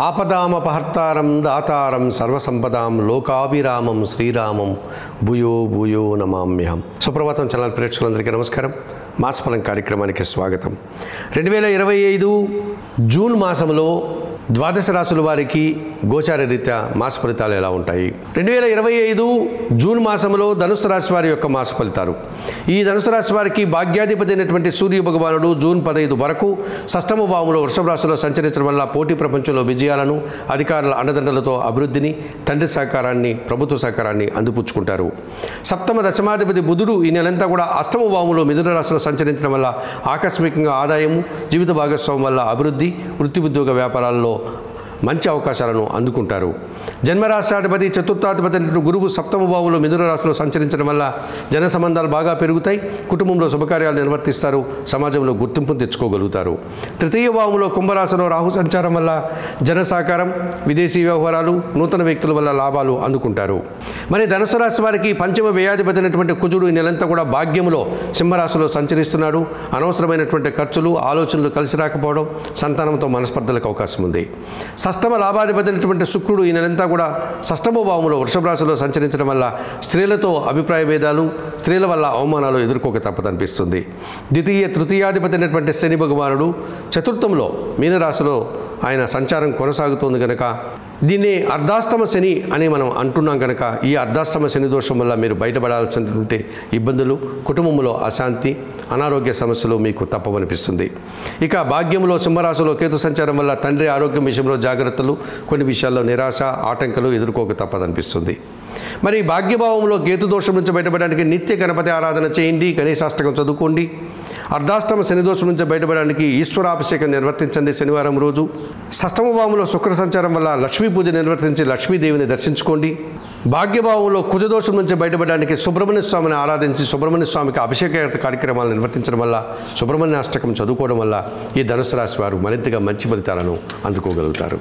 ఆపదామపహర్తారం దాతారం సర్వసంపదాం లోకాభిరామం శ్రీరామం భూయో భూయో నమామ్యహం. సుప్రభాతం ఛానల్ ప్రేక్షకులందరికీ నమస్కారం. మాసఫలం కార్యక్రమానికి స్వాగతం. 2025 జూన్ మాసంలో ద్వాదశ రాశుల వారికి గోచార రీత్యా మాస ఫలితాలు ఎలా ఉంటాయి? 2025 జూన్ మాసంలో ధనుసు రాశి వారి యొక్క మాస ఫలితాలు. ఈ ధనుసు రాశి వారికి భాగ్యాధిపతి అయినటువంటి సూర్య భగవానుడు జూన్ 15 వరకు షష్టమ భావంలో వృషభ రాశిలో సంచరించడం వల్ల పోటీ ప్రపంచంలో విజయాలను, అధికారుల అండదండలతో అభివృద్ధిని, తండ్రి సహకారాన్ని, ప్రభుత్వ సహకారాన్ని అందిపుచ్చుకుంటారు. సప్తమ దశమాధిపతి బుధుడు ఈ నెలంతా కూడా అష్టమ భావంలో మిథున రాశిలో సంచరించడం వల్ల ఆకస్మికంగా ఆదాయము, జీవిత భాగస్వామ్యం వల్ల అభివృద్ధి, వృత్తి ఉద్యోగ వ్యాపారాల్లో మంచి అవకాశాలను అందుకుంటారు. జన్మరాశ్యాధిపతి చతుర్థాధిపతి గురువు సప్తమ భావంలో మిథున రాశిలో సంచరించడం వల్ల జన సంబంధాలు బాగా పెరుగుతాయి. కుటుంబంలో శుభకార్యాలు నిర్వర్తిస్తారు. సమాజంలో గుర్తింపును తెచ్చుకోగలుగుతారు. తృతీయ భావంలో కుంభరాశిలో రాహు సంచారం వల్ల జన సహకారం, విదేశీ వ్యవహారాలు, నూతన వ్యక్తుల వల్ల లాభాలు అందుకుంటారు. మరి ధనుసు రాశి వారికి పంచమ వ్యయాధిపతి అయినటువంటి కుజుడు ఈ నెలంతా కూడా భాగ్యములో సింహరాశిలో సంచరిస్తున్నాడు. అనవసరమైనటువంటి ఖర్చులు, ఆలోచనలు కలిసి రాకపోవడం, సంతానంతో మనస్పర్ధలకు అవకాశం ఉంది. షష్టమ లాభాధిపతి అయినటువంటి శుక్రుడు ఈ నెలంతా కూడా షష్టమ భావంలో వృషభ రాశిలో సంచరించడం వల్ల స్త్రీలతో అభిప్రాయ భేదాలు, స్త్రీల వల్ల అవమానాలు ఎదుర్కోక తప్పదనిపిస్తుంది. ద్వితీయ తృతీయాధిపతి అయినటువంటి శని భగవానుడు చతుర్థంలో మీనరాశిలో ఆయన సంచారం కొనసాగుతోంది కనుక దీన్ని అర్ధాష్టమ శని అని మనం అంటున్నాం కనుక ఈ అర్ధాష్టమ శని దోషం వల్ల మీరు బయటపడాల్సినటువంటి ఇబ్బందులు, కుటుంబంలో అశాంతి, అనారోగ్య సమస్యలు మీకు తప్పవనిపిస్తుంది. ఇక భాగ్యంలో సింహరాశిలో కేతు సంచారం వల్ల తండ్రి ఆరోగ్యం విషయంలో జాగ్రత్తలు, కొన్ని విషయాల్లో నిరాశ, ఆటంకాలు ఎదుర్కోక తప్పదనిపిస్తుంది. మరి భాగ్యభావంలో కేతు దోషం నుంచి బయటపడడానికి నిత్య గణపతి ఆరాధన చేయండి, గణేశాష్టకం చదువుకోండి. అర్ధాష్టమ శని దోషం నుంచి బయటపడడానికి ఈశ్వరాభిషేకం నిర్వర్తించండి శనివారం రోజు. షష్టమ భావంలో శుక్ర సంచారం వల్ల లక్ష్మీ పూజ నిర్వర్తించి లక్ష్మీదేవిని దర్శించుకోండి. భాగ్యభావంలో కుజదోషం నుంచి బయటపడడానికి సుబ్రహ్మణ్య స్వామిని ఆరాధించి సుబ్రహ్మణ్య స్వామికి అభిషేక కార్యక్రమాలు నిర్వర్తించడం వల్ల, సుబ్రహ్మణ్య అష్టకం చదువుకోవడం వల్ల ఈ ధనుసు రాశి వారు మరింతగా మంచి ఫలితాలను అందుకోగలుగుతారు.